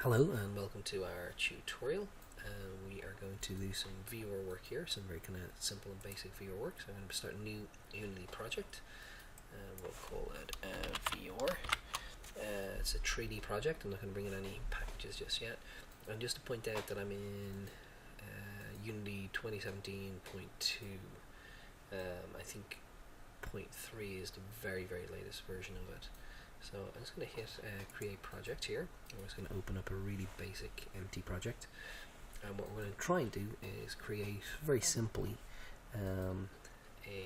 Hello and welcome to our tutorial. We are going to do some VR work here, some very kind of simple and basic VR work. So I'm going to start a new Unity project. We'll call it VR. It's a 3D project. I'm not going to bring in any packages just yet. And just to point out that I'm in Unity 2017.2. I think 0.3 is the very latest version of it. So I'm just going to hit create project here. I'm just going to open up a really basic empty project. And what we're going to try and do is create very simply a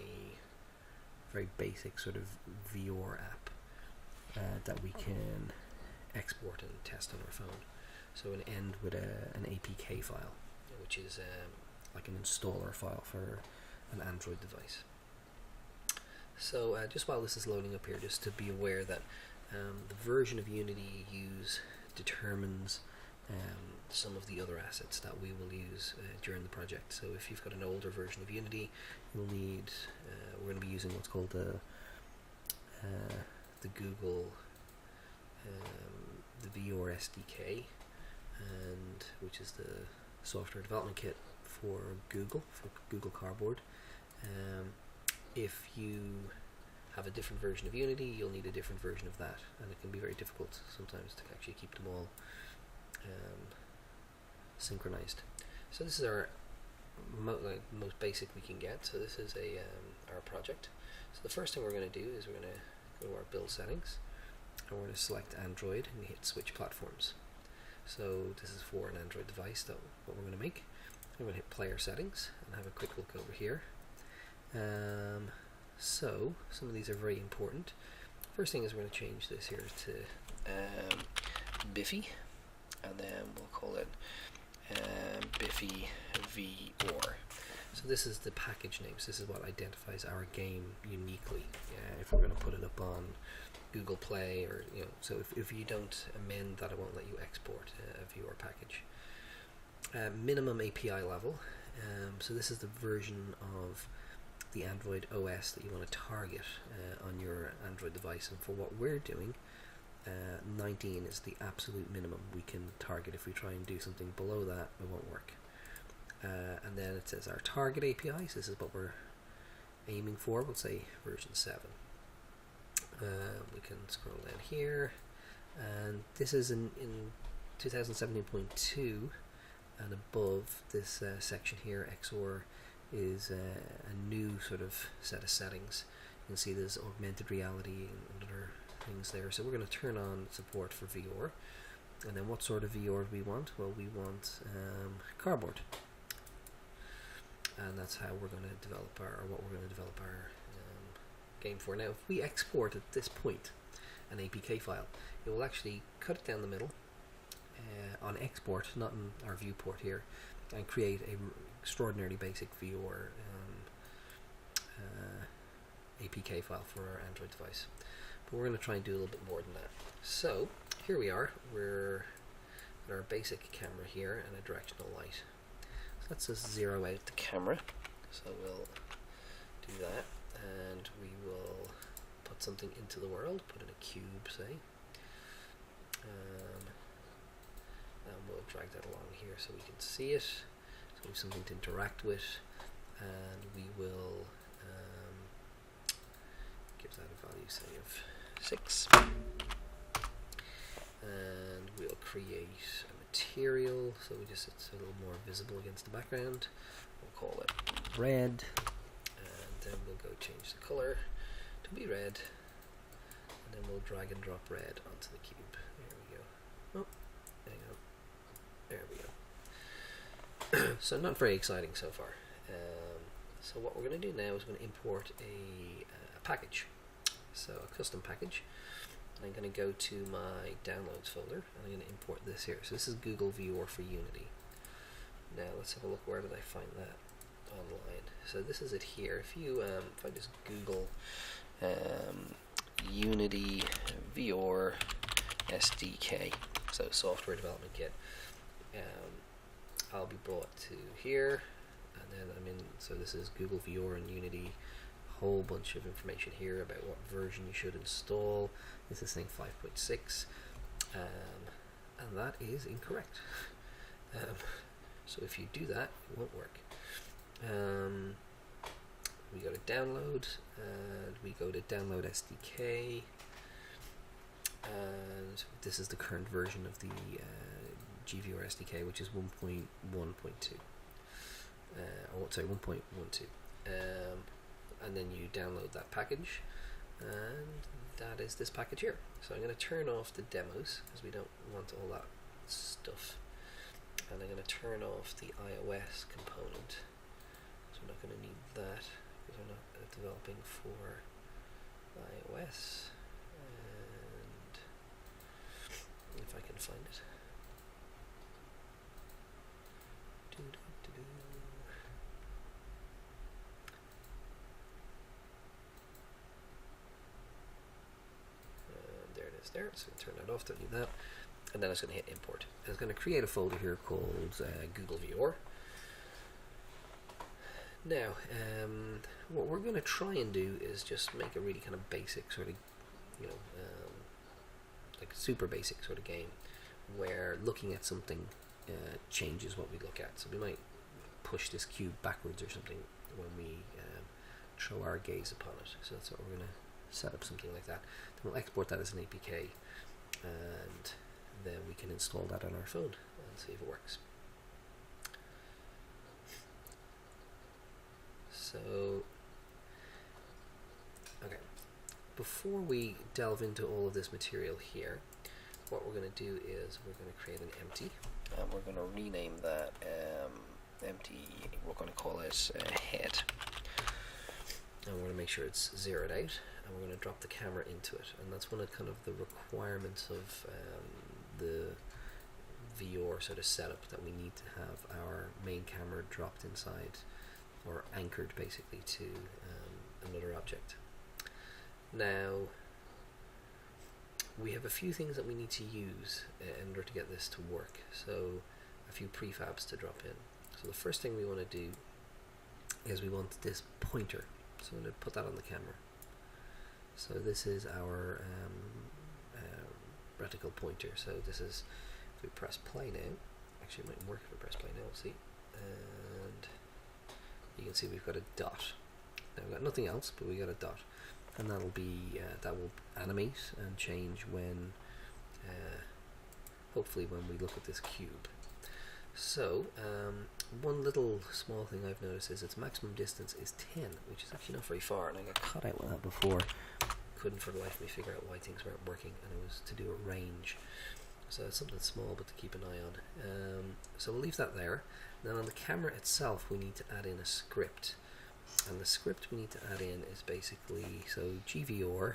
very basic sort of VR app that we can export and test on our phone. So it'll end with an APK file, which is like an installer file for an Android device. So just while this is loading up here, just to be aware that the version of Unity you use determines some of the other assets that we will use during the project. So if you've got an older version of Unity, you'll need, we're going to be using what's called the Google, the VR SDK, and which is the software development kit for Google Cardboard. If you have a different version of Unity, you'll need a different version of that, and it can be very difficult sometimes to actually keep them all synchronized. So this is our most basic we can get. So this is our project. So the first thing we're going to do is we're going to go to our build settings, and we're going to select Android and hit switch platforms. So this is for an Android device that what we're going to make. I'm going to hit player settings and have a quick look over here. So some of these are very important. First thing is we're going to change this here to Biffy, and then we'll call it Biffy VR. So this is the package name. So this is what identifies our game uniquely. If we're going to put it up on Google Play, or so if you don't amend that, it won't let you export a VR package. Minimum API level. So this is the version of the Android OS that you want to target on your Android device, and for what we're doing, 19 is the absolute minimum we can target. If we try and do something below that, it won't work. And then it says our target APIs. This is what we're aiming for. We'll say version 7. We can scroll down here, and this is in 2017.2, and above this section here, XOR is a new sort of set of settings. You can see there's augmented reality and other things there. So we're going to turn on support for VR. And then what sort of VR do we want? Well, we want cardboard. And that's how we're going to develop what we're going to develop our game for. Now, if we export at this point an APK file, it will actually cut it down the middle on export, not in our viewport here, and create a extraordinarily basic VR APK file for our Android device. But we're going to try and do a little bit more than that. So here we are. We're at our basic camera here and a directional light. So let's just zero out the camera. So we'll do that, and we will put something into the world. Put in a cube, say. And we'll drag that along here so we can see it. So we have something to interact with, and we will give that a value, say, of 6. And we'll create a material, so it's a little more visible against the background. We'll call it red, and then we'll go change the color to be red, and then we'll drag and drop red onto the cube. There we go. Oh, hang on. There we go. So not very exciting so far. So what we're going to do now is we're going to import a package, so a custom package. And I'm going to go to my downloads folder, and I'm going to import this here. So this is Google VR for Unity. Now let's have a look. Where did I find that online? So this is it here. If you if I just Google Unity VR SDK, so software development kit, I'll be brought to here, and then I'm in. So this is Google VR and Unity. Whole bunch of information here about what version you should install. This is thing 5.6, and and that is incorrect. So if you do that, it won't work. We go to download, and we go to download SDK, and this is the current version of the GVR SDK, which is 1.1.2. Sorry, 1.12. And then you download that package, and that is this package here. So I'm going to turn off the demos because we don't want all that stuff, and I'm going to turn off the iOS component. So we're not going to need that because we're not developing for iOS. And if I can find it. There it is there, so turn that off, don't need that. And then it's going to hit import. And it's going to create a folder here called Google VR. Now, what we're going to try and do is just make a really kind of basic sort of, like super basic sort of game where looking at something changes what we look at. So we might push this cube backwards or something when we throw our gaze upon it. So that's what we're going to set up, something like that. Then we'll export that as an APK, and then we can install that on our phone and see if it works. So, okay, before we delve into all of this material here, what we're going to do is we're going to create an empty, and we're going to rename that empty, we're going to call it head, and we're going to make sure it's zeroed out, and we're going to drop the camera into it. And that's one of kind of the requirements of the VR sort of setup, that we need to have our main camera dropped inside, or anchored basically to another object. Now, we have a few things that we need to use in order to get this to work. So a few prefabs to drop in. So the first thing we want to do is we want this pointer. So I'm going to put that on the camera. So this is our reticle pointer. So this is, if we press play now, actually it might work if we press play now, we'll see. And you can see we've got a dot. Now we've got nothing else, but we got a dot, and that'll be that will animate and change when, hopefully, when we look at this cube. So one little small thing I've noticed is its maximum distance is 10, which is actually not very far, and I got caught out with that before. Couldn't for the life of me figure out why things weren't working, and it was to do a range. So it's something small but to keep an eye on. So we'll leave that there. Then on the camera itself we need to add in a script, and the script we need to add in is basically, so GVR,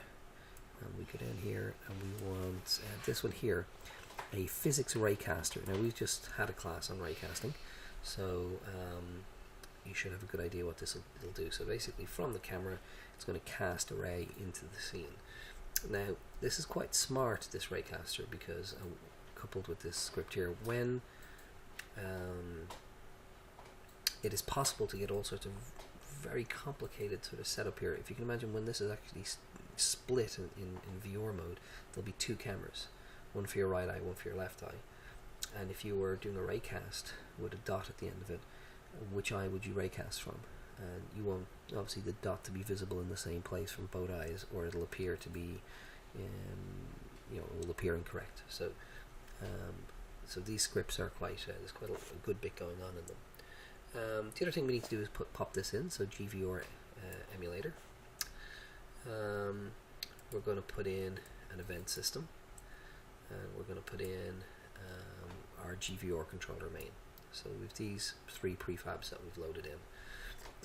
and we go down here and we want this one here, a physics raycaster. Now we've just had a class on raycasting, so you should have a good idea what this will do. So basically from the camera it's going to cast a ray into the scene. Now this is quite smart, this raycaster, because coupled with this script here, when it is possible to get all sorts of very complicated sort of setup here. If you can imagine, when this is actually split in VR mode, there'll be two cameras, one for your right eye, one for your left eye. And if you were doing a raycast with a dot at the end of it, which eye would you raycast from? And you want obviously the dot to be visible in the same place from both eyes, or it'll appear to be, it will appear incorrect. So, so these scripts are quite, there's quite a good bit going on in them. The other thing we need to do is pop this in, so GVR emulator. We're going to put in an event system, and we're going to put in our GVR controller main. So we've these three prefabs that we've loaded in.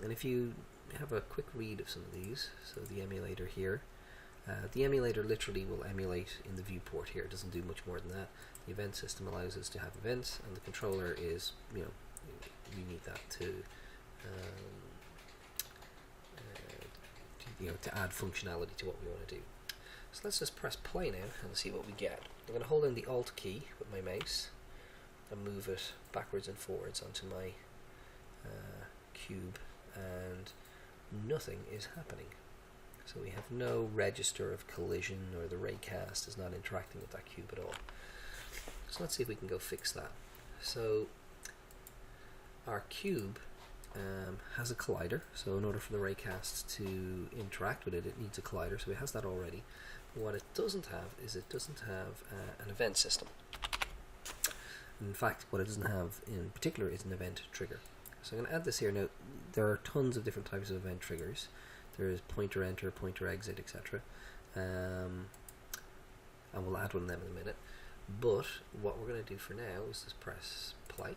And if you have a quick read of some of these, so the emulator here, the emulator literally will emulate in the viewport here. It doesn't do much more than that. The event system allows us to have events, and the controller is, we need that to to add functionality to what we want to do. So let's just press play now and see what we get. I'm going to hold in the Alt key with my mouse and move it backwards and forwards onto my cube, and nothing is happening. So we have no register of collision, or the raycast is not interacting with that cube at all. So let's see if we can go fix that. So our cube has a collider, so in order for the raycast to interact with it, it needs a collider, so it has that already. But what it doesn't have is it doesn't have an event system. In fact, what it doesn't have in particular is an event trigger. So I'm going to add this here. Now, there are tons of different types of event triggers. There is pointer enter, pointer exit, etc. And we'll add one of them in a minute. But what we're going to do for now is just press play.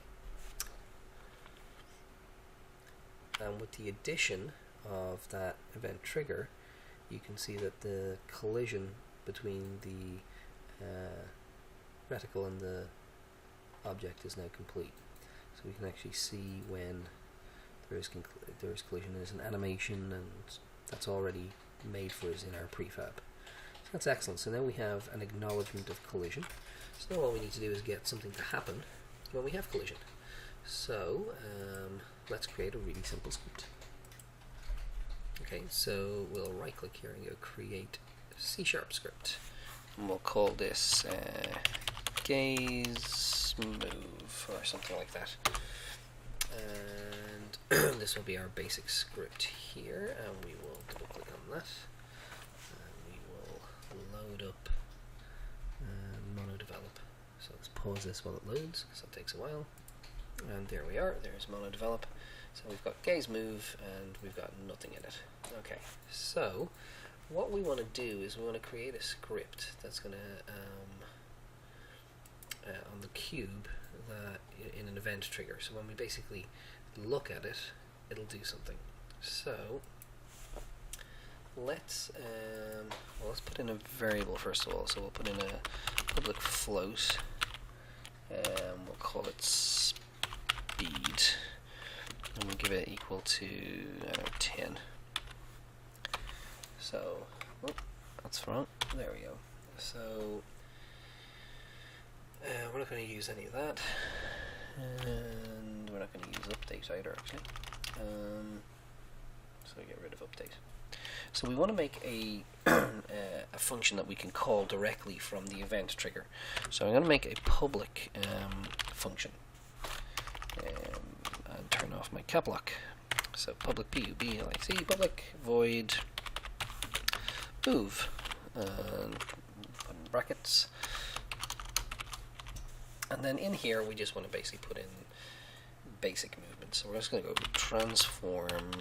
And with the addition of that event trigger, you can see that the collision between the reticle and the object is now complete. So we can actually see when there is collision. There's an animation, and that's already made for us in our prefab. So that's excellent. So now we have an acknowledgement of collision. So now all we need to do is get something to happen when we have collision. So let's create a really simple script. Okay, so we'll right click here and go create C# script. And we'll call this gaze move or something like that. And this will be our basic script here, and we will double click on that. And we will load up MonoDevelop. So let's pause this while it loads, so it takes a while. And there we are, there's MonoDevelop. So we've got gaze move and we've got nothing in it. Okay, so what we want to do is we want to create a script that's going to on the cube that in an event trigger. So when we basically look at it, it'll do something. So let's put in a variable first of all. So we'll put in a public float. We'll call it speed, and we'll give it equal to 10. So that's wrong. There we go. So we're not going to use any of that, and we're not going to use update either, actually. So get rid of update. So we want to make a a function that we can call directly from the event trigger. So I'm going to make a public function and turn off my cap lock. So public pub public void move, and put in brackets. And then in here we just want to basically put in basic movement. So we're just going to go transform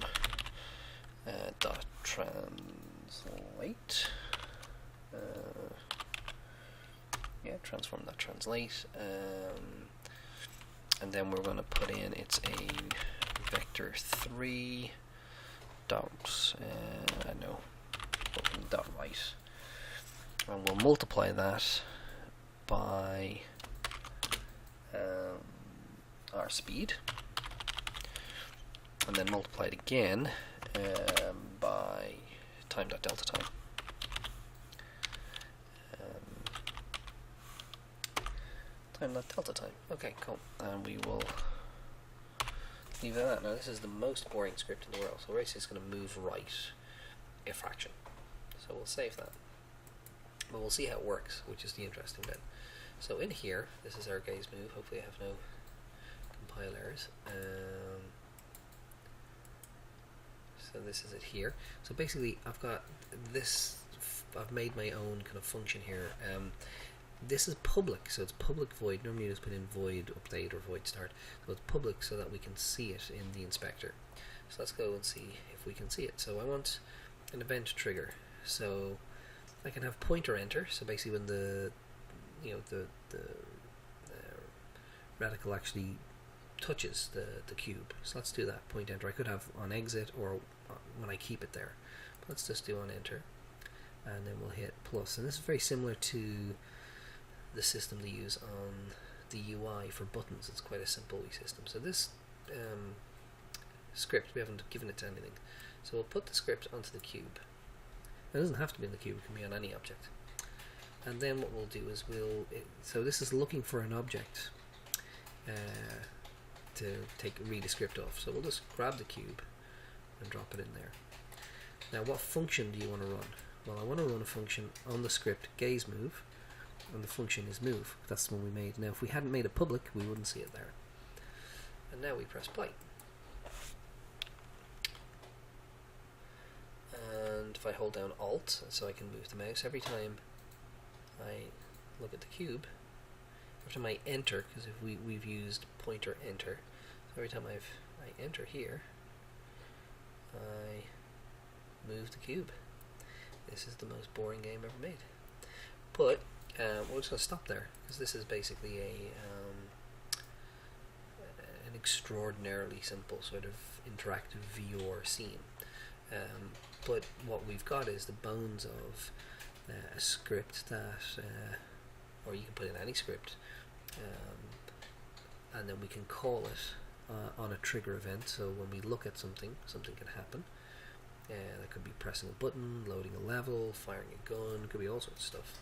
dot translate. Transform dot translate. And then we're going to put in it's a vector 3 dot dot right, and we'll multiply that by our speed, and then multiply it again by time dot delta time. Time dot delta time. Okay, cool. And we will leave it at that. Now this is the most boring script in the world. So we're actually just going to move right a fraction. So we'll save that. But we'll see how it works, which is the interesting bit. So in here, this is our gaze move. Hopefully I have no compile errors. So this is it here. So basically I've got this, I've made my own kind of function here. This is public, so it's public void. Normally you just put in void update or void start. So it's public so that we can see it in the inspector. So let's go and see if we can see it. So I want an event trigger. So I can have pointer enter. So basically when the reticle actually touches the cube. So let's do that, point enter. I could have on exit or when I keep it there. But let's just do on enter, and then we'll hit plus. And this is very similar to the system they use on the UI for buttons. It's quite a simple wee system. So this script, we haven't given it to anything. So we'll put the script onto the cube. It doesn't have to be in the cube, it can be on any object. And then what we'll do is so this is looking for an object to read a script off. So we'll just grab the cube and drop it in there. Now what function do you want to run? Well, I want to run a function on the script gaze move, and the function is move. That's the one we made. Now if we hadn't made it public, we wouldn't see it there. And now we press play. And if I hold down Alt, so I can move the mouse, every time I look at the cube, every time I enter, because if we've used pointer enter, so every time I enter here, I move the cube. This is the most boring game ever made. But we're just going to stop there, because this is basically an extraordinarily simple sort of interactive VR scene. But what we've got is the bones of a script that, or you can put in any script, and then we can call it on a trigger event. So when we look at something, something can happen. That could be pressing a button, loading a level, firing a gun, could be all sorts of stuff.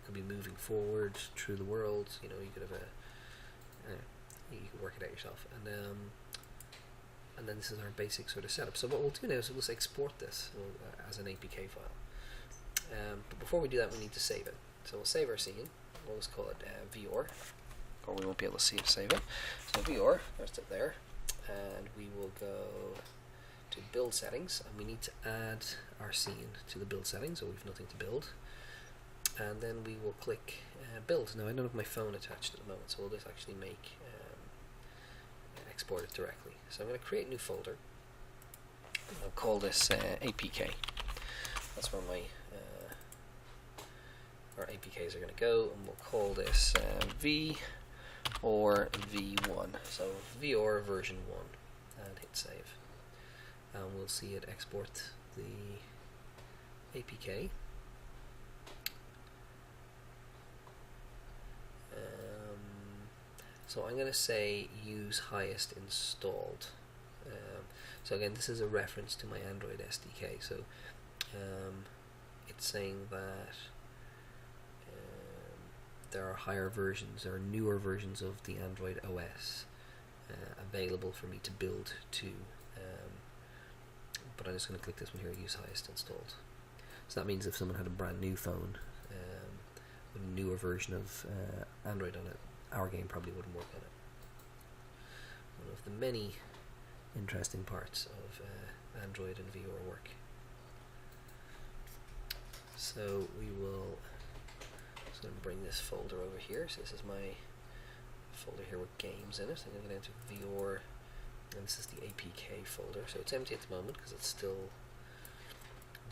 Could be moving forward through the world. You know, you could have you could work it out yourself. And then this is our basic sort of setup. So what we'll do now is we'll just export this as an APK file. But before we do that, we need to save it. So we'll save our scene. We'll just call it VR, or we won't be able to save it. So VR, there's it there. And we will go to build settings, and we need to add our scene to the build settings, so we've nothing to build. And then we will click build. Now I don't have my phone attached at the moment, so we'll just actually export it directly. So I'm going to create a new folder. I'll call this APK. That's where our APKs are going to go, and we'll call this V or V1. So VR version 1, and hit save. And we'll see it export the APK. So I'm going to say use highest installed. So again, this is a reference to my Android SDK. So it's saying that there are higher versions, there are newer versions of the Android OS available for me to build to. But I'm just going to click this one here, use highest installed. So that means if someone had a brand new phone with a newer version of Android on it, our game probably wouldn't work on it. One of the many interesting parts of Android and VR work. So we will sort of bring this folder over here. So this is my folder here with games in it. I'm going to enter VR, and this is the APK folder. So it's empty at the moment because it's still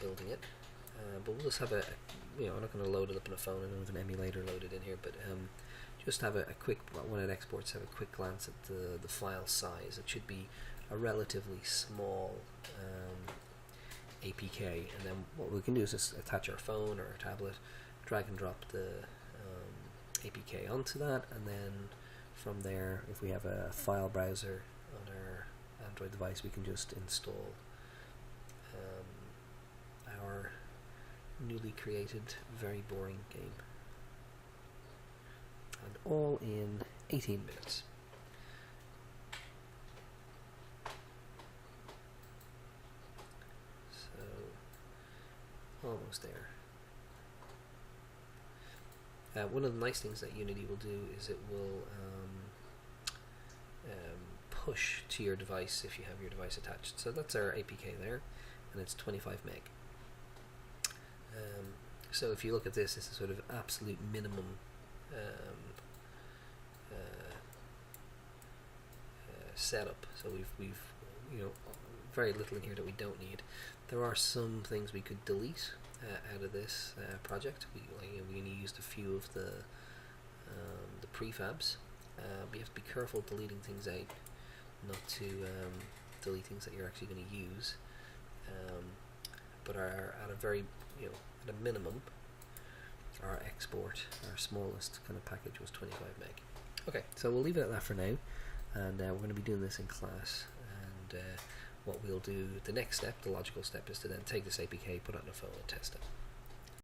building it. But we'll just have I'm not going to load it up on a phone. I don't have an emulator loaded in here, but just have a quick, when it exports, have a quick glance at the file size. It should be a relatively small APK, and then what we can do is just attach our phone or our tablet, drag and drop the APK onto that, and then from there, if we have a file browser on our Android device, we can just install our newly created, very boring game. And all in 18 minutes. So, almost there. One of the nice things that Unity will do is it will push to your device if you have your device attached. So that's our APK there, and it's 25 meg. So if you look at this, this is sort of absolute minimum setup. So we've very little in here that we don't need. There are some things we could delete out of this project. We only used a few of the prefabs. But you have to be careful deleting things out, not to delete things that you're actually going to use. But at a very at a minimum, our export, our smallest kind of package was 25 meg. Okay, so we'll leave it at that for now, and we're going to be doing this in class, and what we'll do, the next step, the logical step, is to then take this APK, put it on a phone and test it.